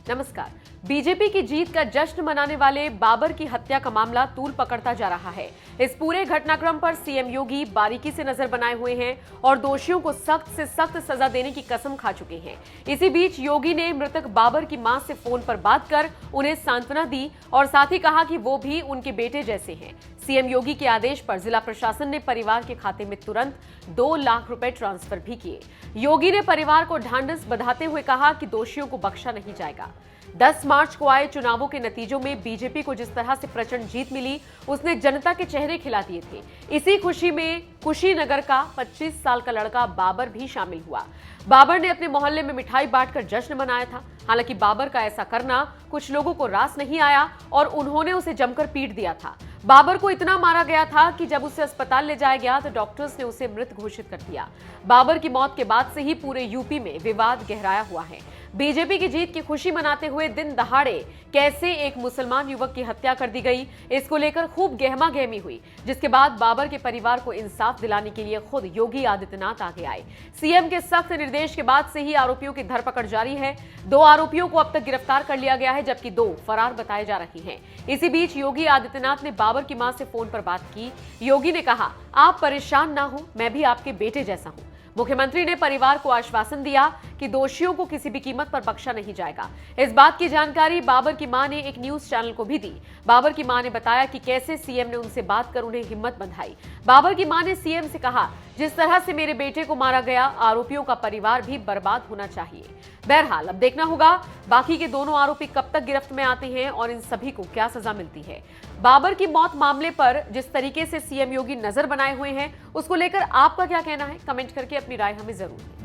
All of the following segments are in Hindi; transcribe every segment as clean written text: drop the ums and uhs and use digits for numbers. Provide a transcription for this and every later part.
नमस्कार। बीजेपी की जीत का जश्न मनाने वाले बाबर की हत्या का मामला तूल पकड़ता जा रहा है। इस पूरे घटनाक्रम पर सीएम योगी बारीकी से नजर बनाए हुए हैं और दोषियों को सख्त से सख्त सजा देने की कसम खा चुके हैं। इसी बीच योगी ने मृतक बाबर की मां से फोन पर बात कर उन्हें सांत्वना दी और साथ ही कहा कि वो भी उनके बेटे जैसे हैं। सीएम योगी के आदेश पर जिला प्रशासन ने परिवार के खाते में तुरंत 2 लाख रुपए ट्रांसफर भी किए। योगी ने परिवार को ढांढस बंधाते हुए कहा कि दोषियों को बख्शा नहीं जाएगा। 10 मार्च को आए चुनावों के नतीजों में बीजेपी को जिस तरह से प्रचंड जीत मिली, उसने जनता के चेहरे खिला दिए थे। इसी खुशी में कुशीनगर का 25 साल का लड़का बाबर भी शामिल हुआ। बाबर ने अपने मोहल्ले में मिठाई बांटकर जश्न मनाया था। हालांकि बाबर का ऐसा करना कुछ लोगों को रास नहीं आया और उन्होंने उसे जमकर पीट दिया था। बाबर को इतना मारा गया था कि जब उसे अस्पताल ले जाया गया तो डॉक्टर्स ने उसे मृत घोषित कर दिया। बाबर की मौत के बाद से ही पूरे यूपी में विवाद गहराया हुआ है। बीजेपी की जीत की खुशी मनाते हुए दिन दहाड़े कैसे एक मुसलमान युवक की हत्या कर दी गई, इसको लेकर खूब गहमागहमी हुई, जिसके बाद बाबर के परिवार को इंसाफ दिलाने के लिए खुद योगी आदित्यनाथ आगे आए। सीएम के सख्त निर्देश के बाद से ही आरोपियों की धरपकड़ जारी है। 2 आरोपियों को अब तक गिरफ्तार कर लिया गया है, जबकि 2 फरार बताए जा रहे हैं। इसी बीच योगी आदित्यनाथ ने बाबर की मां से फोन पर बात की। योगी ने कहा, आप परेशान ना हो, मैं भी आपके बेटे जैसा हूं। मुख्यमंत्री ने परिवार को आश्वासन दिया कि दोषियों को किसी भी कीमत पर बख्शा नहीं जाएगा। इस बात की जानकारी बाबर की मां ने एक न्यूज चैनल को भी दी। बाबर की मां ने बताया कि कैसे सीएम ने उनसे बात कर उन्हें हिम्मत बंधाई। बाबर की मां ने सीएम से कहा, जिस तरह से मेरे बेटे को मारा गया, आरोपियों का परिवार भी बर्बाद होना चाहिए। बहरहाल अब देखना होगा बाकी के दोनों आरोपी कब तक गिरफ्त में आते हैं और इन सभी को क्या सजा मिलती है। बाबर की मौत मामले पर जिस तरीके से सीएम योगी नजर बनाए हुए हैं, उसको लेकर आपका क्या कहना है? कमेंट करके अपनी राय हमें जरूर दें।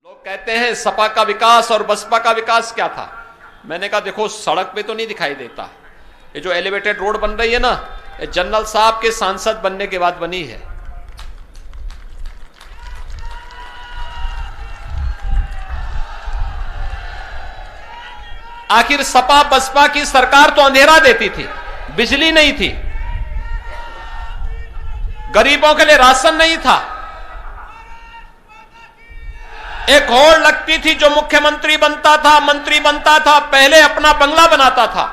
लोग कहते हैं सपा का विकास और बसपा का विकास क्या था। मैंने कहा देखो, सड़क पे तो नहीं दिखाई देता। ये जो एलिवेटेड रोड बन रही है ना, ये जनरल साहब के सांसद बनने के बाद बनी है। आखिर सपा बसपा की सरकार तो अंधेरा देती थी, बिजली नहीं थी, गरीबों के लिए राशन नहीं था। एक होड़ लगती थी, जो मुख्यमंत्री बनता था, मंत्री बनता था, पहले अपना बंगला बनाता था।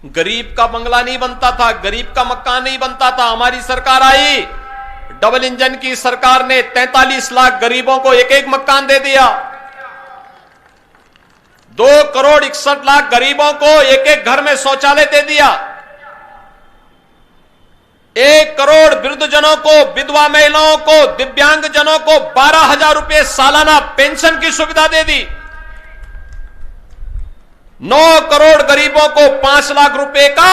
गरीब का बंगला नहीं बनता था, गरीब का मकान नहीं बनता था। हमारी सरकार आई, डबल इंजन की सरकार ने 43 लाख गरीबों को एक एक मकान दे दिया। 2 करोड़ 61 लाख गरीबों को एक एक घर में शौचालय दे दिया। 1 करोड़ वृद्धजनों को, विधवा महिलाओं को, दिव्यांग जनों को 12,000 रुपए सालाना पेंशन की सुविधा दे दी। 9 करोड़ गरीबों को 5 लाख रुपए का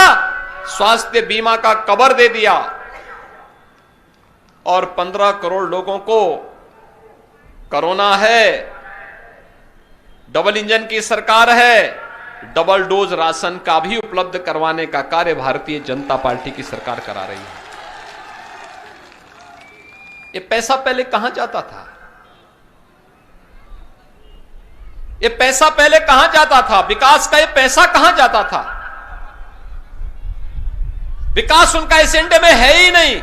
स्वास्थ्य बीमा का कवर दे दिया और 15 करोड़ लोगों को कोरोना है, डबल इंजन की सरकार है, डबल डोज राशन का भी उपलब्ध करवाने का कार्य भारतीय जनता पार्टी की सरकार करा रही है। ये पैसा पहले कहां जाता था? ये पैसा पहले कहां जाता था? विकास का ये पैसा कहां जाता था? विकास उनका एजेंडे में है ही नहीं।